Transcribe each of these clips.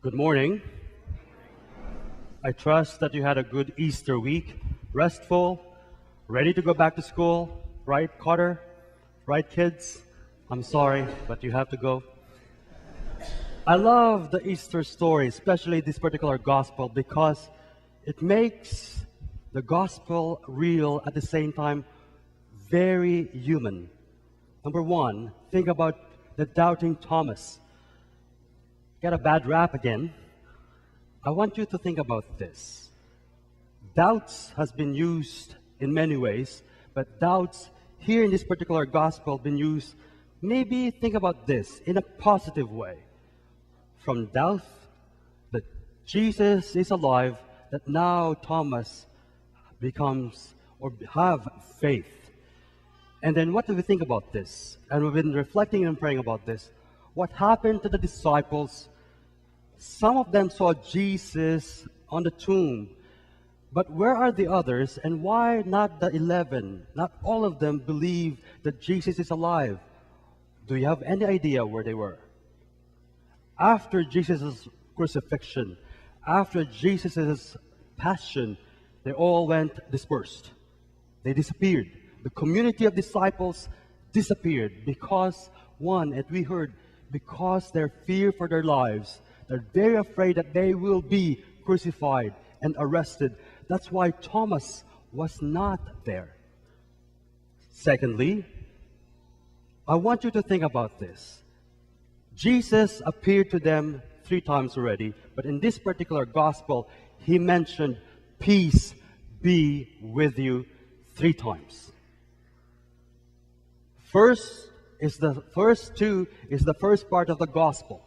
Good morning. I trust that you had a good Easter week, restful, ready to go back to school, right, Carter? Right, kids? I'm sorry, but you have to go. I love the Easter story, especially this particular gospel, because it makes the gospel real at the same time very human. Number one, think about the doubting Thomas. Get a bad rap again. I want you to think about this. Doubts has been used in many ways, but doubts here in this particular gospel been used, maybe think about this in a positive way. From doubt that Jesus is alive, that now Thomas becomes or have faith. And then what do we think about this? And we've been reflecting and praying about this. What happened to the disciples? Some of them saw Jesus on the tomb, but where are the others, and why not the 11? Not all of them believe that Jesus is alive. Do you have any idea where they were? After Jesus' crucifixion, after Jesus' passion, they all went dispersed. They disappeared. The community of disciples disappeared because, one, as we heard, because their fear for their lives. They're very afraid that they will be crucified and arrested. That's why Thomas was not there. Secondly, I want you to think about this. Jesus appeared to them 3 times already, but in this particular gospel, he mentioned, "Peace be with you," 3 times. First two is the first part of the gospel.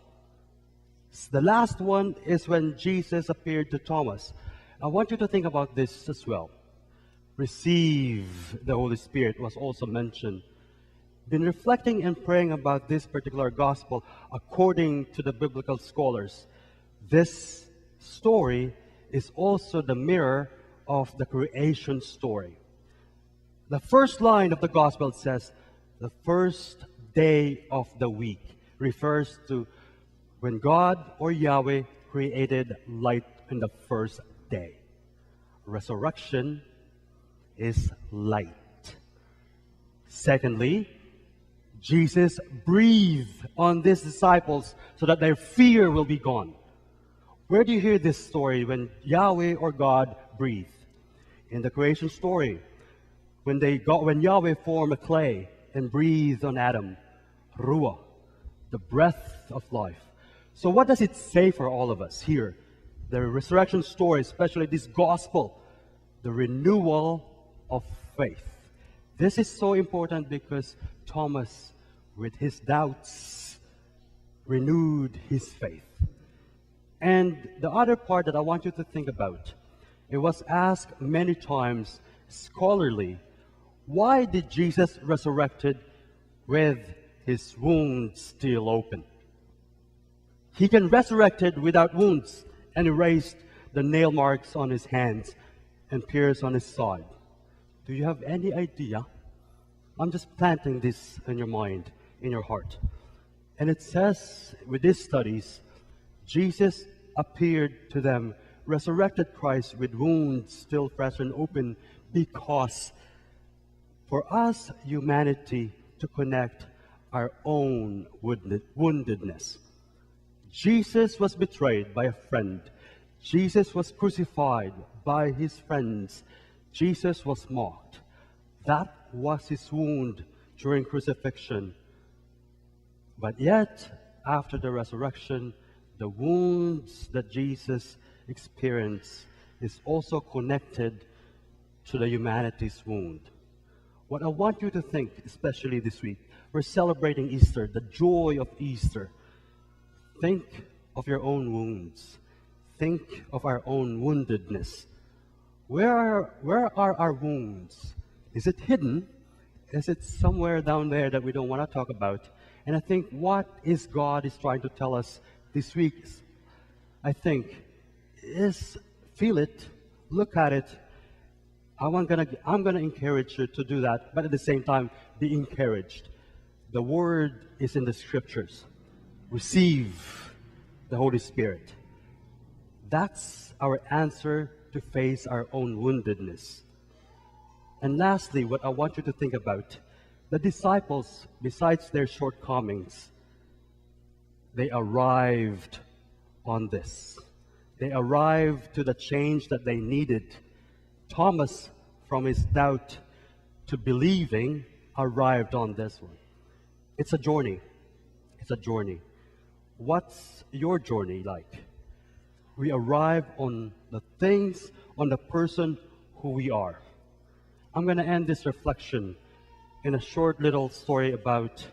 The last one is when Jesus appeared to Thomas. I want you to think about this as well. Receive the Holy Spirit was also mentioned. Been reflecting and praying about this particular gospel according to the biblical scholars. This story is also the mirror of the creation story. The first line of the gospel says, the first day of the week, refers to when God or Yahweh created light in the first day. Resurrection is light. Secondly, Jesus breathed on these disciples so that their fear will be gone. Where do you hear this story when Yahweh or God breathed? In the creation story, when Yahweh formed a clay and breathed on Adam, Ruah, the breath of life. So what does it say for all of us here? The resurrection story, especially this gospel, the renewal of faith. This is so important because Thomas, with his doubts, renewed his faith. And the other part that I want you to think about, it was asked many times, scholarly, why did Jesus resurrected with his wounds still open? He can resurrected without wounds and erased the nail marks on his hands and pierced on his side. Do you have any idea? I'm just planting this in your mind, in your heart. And it says, with these studies, Jesus appeared to them, resurrected Christ with wounds still fresh and open, because for us, humanity, to connect our own woundedness. Jesus was betrayed by a friend. Jesus was crucified by his friends. Jesus was mocked. That was his wound during crucifixion. But yet, after the resurrection, the wounds that Jesus experienced is also connected to the humanity's wound. What I want you to think, especially this week, we're celebrating Easter, the joy of Easter. Think of your own wounds. Think of our own woundedness. Where are our wounds? Is it hidden? Is it somewhere down there that we don't want to talk about? And I think what is God is trying to tell us this week, I think, is feel it, look at it. I'm gonna encourage you to do that, but at the same time, be encouraged. The word is in the scriptures. Receive the Holy Spirit. That's our answer to face our own woundedness. And lastly, what I want you to think about, the disciples, besides their shortcomings, they arrived on this. They arrived to the change that they needed. Thomas, from his doubt to believing, arrived on this one. It's a journey. It's a journey. What's your journey like? We arrive on the things, on the person who we are. I'm going to end this reflection in a short little story about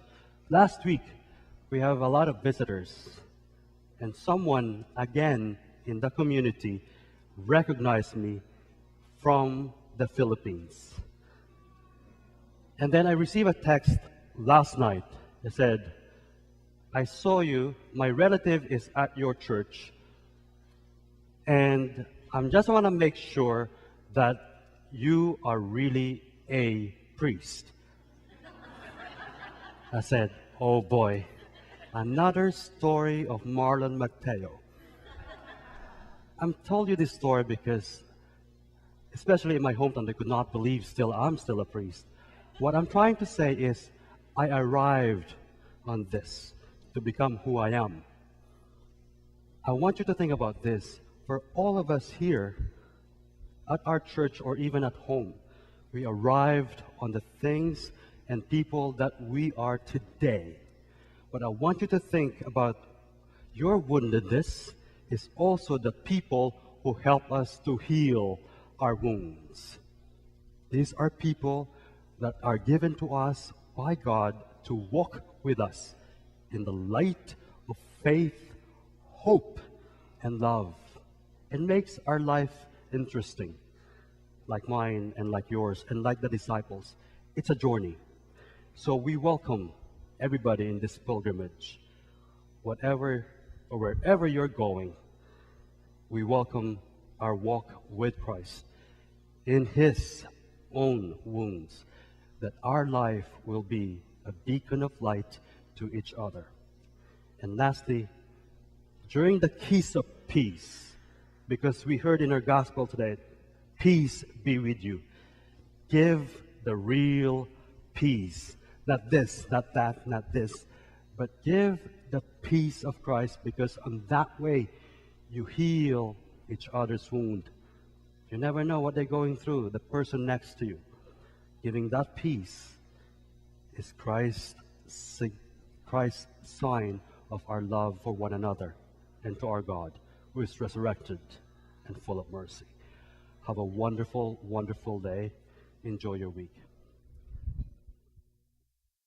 last week. We have a lot of visitors, and someone again in the community recognized me from the Philippines. And then I received a text last night. It said, I saw you, my relative is at your church, and I just want to make sure that you are really a priest. I said, oh boy, another story of Marlon Mateo. I'm told you this story because, especially in my hometown, they could not believe I'm still a priest. What I'm trying to say is, I arrived on this to become who I am. I want you to think about this. For all of us here, at our church or even at home, we arrived on the things and people that we are today. But I want you to think about your woundedness is also the people who help us to heal our wounds. These are people that are given to us by God to walk with us in the light of faith, hope, and love. It makes our life interesting, like mine and like yours and like the disciples. It's a journey. So we welcome everybody in this pilgrimage. Whatever or wherever you're going, we welcome our walk with Christ in His own wounds, that our life will be a beacon of light to each other. And lastly, during the keys of peace, because we heard in our gospel today, peace be with you. Give the real peace. Not this, not that, not this. But give the peace of Christ, because on that way you heal each other's wound. You never know what they're going through, the person next to you. Giving that peace is Christ's sign of our love for one another and to our God, who is resurrected and full of mercy. Have a wonderful, wonderful day. Enjoy your week.